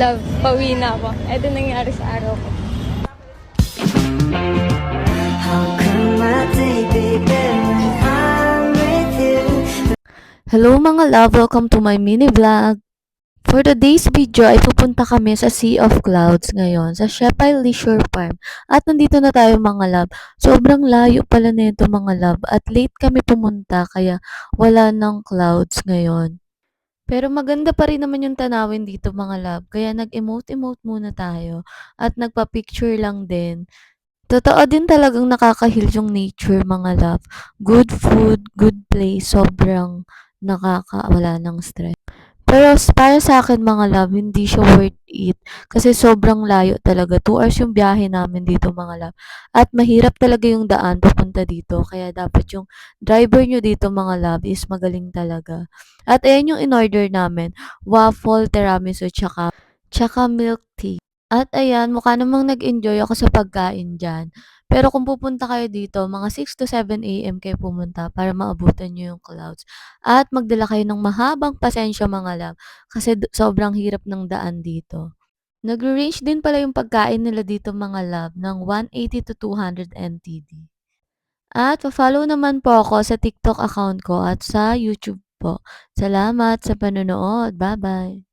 Love, pauwi na ako. Ito nangyari sa araw ko. Hello mga love! Welcome to my mini vlog. For today's video ay pupunta kami sa Sea of Clouds ngayon sa Shepay Leisure Farm. At nandito na tayo mga love. Sobrang layo pala nito mga love at late kami pumunta kaya wala ng clouds ngayon. Pero maganda pa rin naman yung tanawin dito mga love kaya nag-emote-emote muna tayo at nagpa-picture lang din. Totoo din talagang nakaka-heal yung nature mga love. Good food, good place, sobrang nakakawala ng stress. Pero para sa akin mga love, hindi siya worth it kasi sobrang layo talaga. 2 hours yung biyahe namin dito mga love. At mahirap talaga yung daan papunta dito. Kaya dapat yung driver nyo dito mga love is magaling talaga. At ayan yung in-order namin. Waffle, tiramisu, tsaka milk tea. At ayan, mukha namang nag-enjoy ako sa pagkain dyan. Pero kung pupunta kayo dito, mga 6 to 7 a.m. kayo pumunta para maabutan nyo yung clouds. At magdala kayo ng mahabang pasensya mga love kasi sobrang hirap ng daan dito. Nag-range din pala yung pagkain nila dito mga love ng 180 to 200 NTD. At pa-follow naman po ako sa TikTok account ko at sa YouTube po. Salamat sa panonood. Bye-bye!